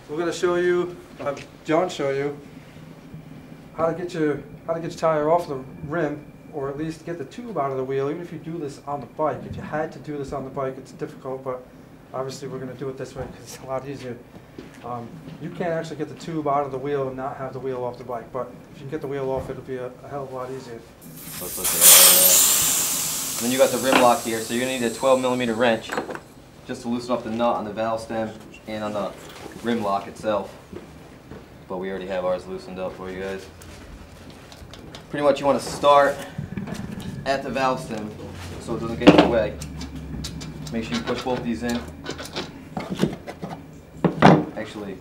We're going to show you, John show you, how to get your tire off the rim, or at least get the tube out of the wheel. Even if you do this on the bike, if you had to do this on the bike, it's difficult, but obviously we're going to do it this way because it's a lot easier. You can't actually get the tube out of the wheel and not have the wheel off the bike, but if you can get the wheel off, it'll be a hell of a lot easier. Let's look at that. Then you got the rim lock here, so you're going to need a 12mm wrench just to loosen up the nut on the valve stem and on the rim lock itself. But we already have ours loosened up for you guys. Pretty much you want to start at the valve stem so it doesn't get in the way. Make sure you push both these in. Actually,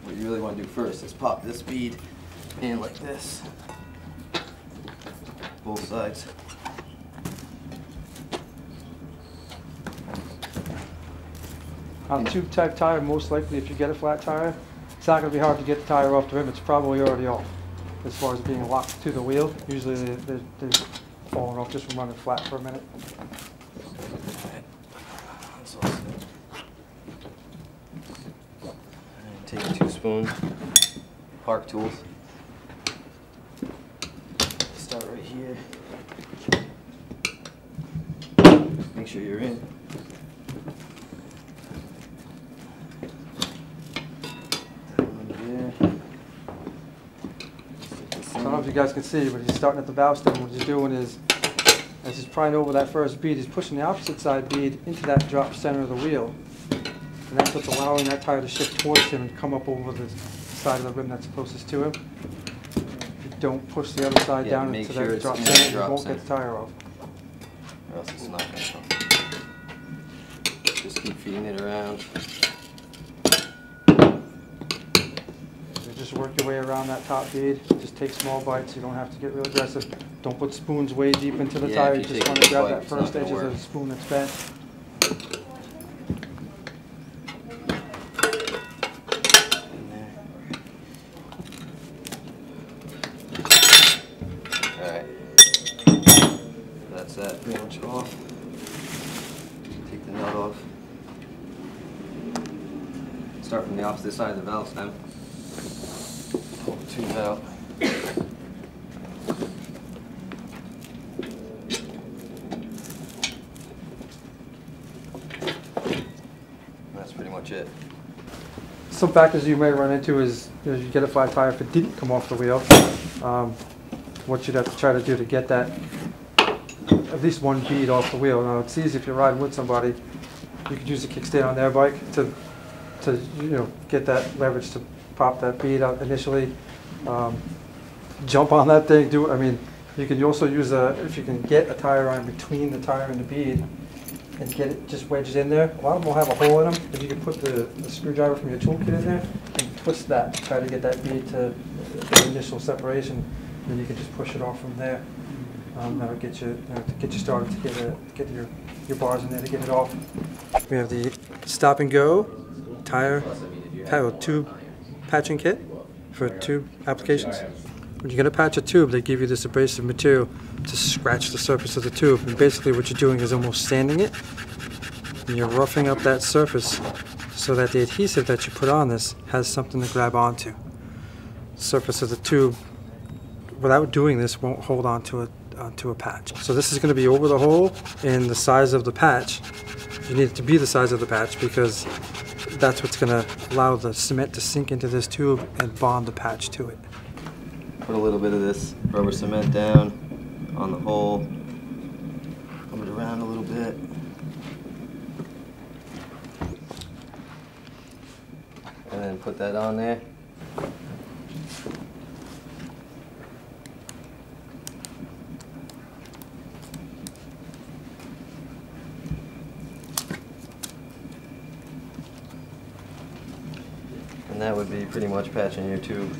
what you really want to do first is pop this bead in like this. Both sides. On a tube type tire, most likely if you get a flat tire, it's not going to be hard to get the tire off the rim. It's probably already off as far as being locked to the wheel. Usually they're falling off just from running flat for a minute. Take a 2-spoon park tools. Start right here. Make sure you're in. I don't know if you guys can see, but he's starting at the valve stem. What he's doing is, as he's prying over that first bead, he's pushing the opposite side bead into that drop center of the wheel. And that's what's allowing that tire to shift towards him and come up over the side of the rim that's closest to him. If you don't push the other side down into that drop center, you won't get the tire off. Or else it's not going to come. Just keep feeding it around. Just work your way around that top bead. Just take small bites. You don't have to get real aggressive. Don't put spoons way deep into the tire. You just want to grab that first edge of the spoon that's bent. Alright. That's that pretty much off. Take the nut off. Start from the opposite side of the valve stem. Pull the tube out. That's pretty much it. Some factors you may run into is, you get a flat tire if it didn't come off the wheel. What you'd have to try to do to get that at least one bead off the wheel. Now it's easy if you're riding with somebody. You could use a kickstand on their bike to get that leverage to pop that bead out initially. Jump on that thing. I mean, you can also use if you can get a tire iron between the tire and the bead and get it just wedged in there. A lot of them will have a hole in them. If you can put the screwdriver from your toolkit in there and twist that, try to get that bead to the initial separation, then you can just push it off from there. That'll get you, to get you started to get your bars in there to get it off. We have the stop and go tire tube patching kit for tube applications. When you're going to patch a tube, they give you this abrasive material to scratch the surface of the tube. And basically what you're doing is almost sanding it. And you're roughing up that surface so that the adhesive that you put on this has something to grab onto. The surface of the tube, without doing this, won't hold onto a patch. So this is going to be over the hole and the size of the patch. You need it to be the size of the patch because that's what's going to allow the cement to sink into this tube and bond the patch to it. Put a little bit of this rubber cement down on the hole. Move it around a little bit. And then put that on there. And that would be pretty much patching your tube.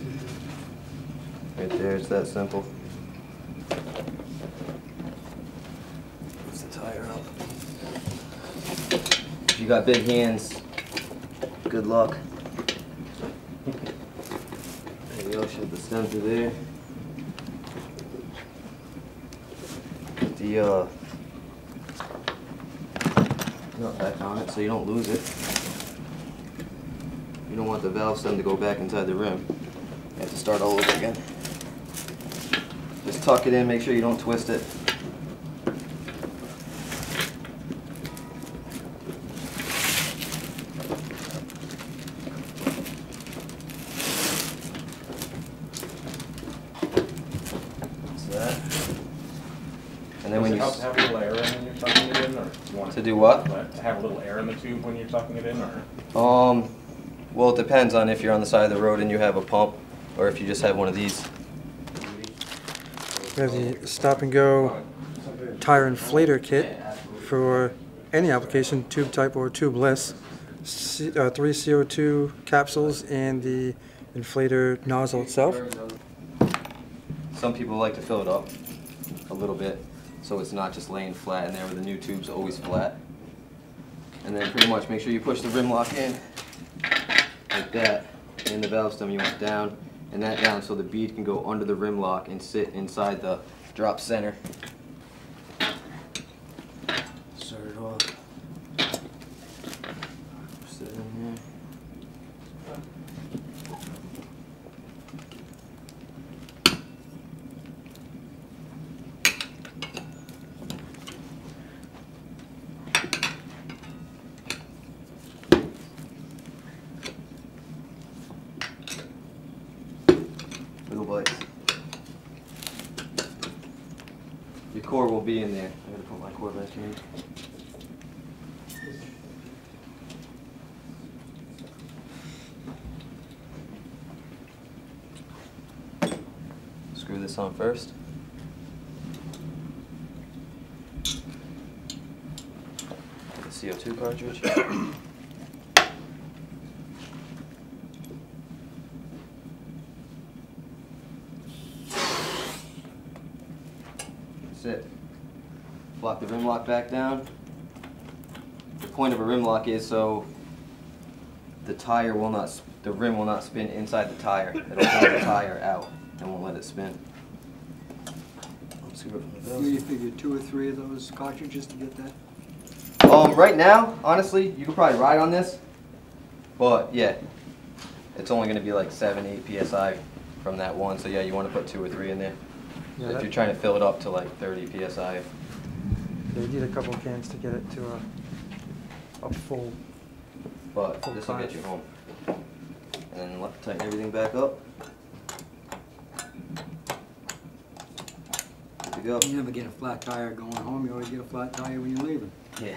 Right there, it's that simple. Puts the tire up. If you got big hands, good luck. There you go, shove the stem through there. Put the nut back on it so you don't lose it. You don't want the valve stem to go back inside the rim. You have to start all over again. Just tuck it in, make sure you don't twist it. And then when you have a little air in when you're tucking it in, or you want to do what? To have a little air in the tube when you're tucking it in, or? Well, it depends on if you're on the side of the road and you have a pump, or if you just have one of these. We have the stop and go tire inflator kit for any application, tube type or tubeless. 3 CO2 capsules and the inflator nozzle itself. Some people like to fill it up a little bit, so it's not just laying flat in there where the new tube's always flat. And then pretty much make sure you push the rim lock in like that, and the valve stem you want down, and that down so the bead can go under the rim lock and sit inside the drop center. Start it off. Sit it in there. Little bites. Your core will be in there. I'm going to put my core back in. Screw this on first. The CO2 cartridge. That's it. Lock the rim lock back down. The point of a rim lock is so the tire will not, the rim will not spin inside the tire. It'll pull the tire out and won't let it spin. Let's see what from the valve. You figure 2 or 3 of those cartridges to get that? Right now, honestly, you could probably ride on this, but yeah, it's only going to be like 7, 8 psi from that one. So yeah, you want to put 2 or 3 in there. Yeah, So if you're trying to fill it up to like 30 psi. Yeah, you need a couple of cans to get it to a full. But Full this will get size. you home. And then tighten everything back up. Good to go. You never get a flat tire going home, you always get a flat tire when you're leaving. Yeah.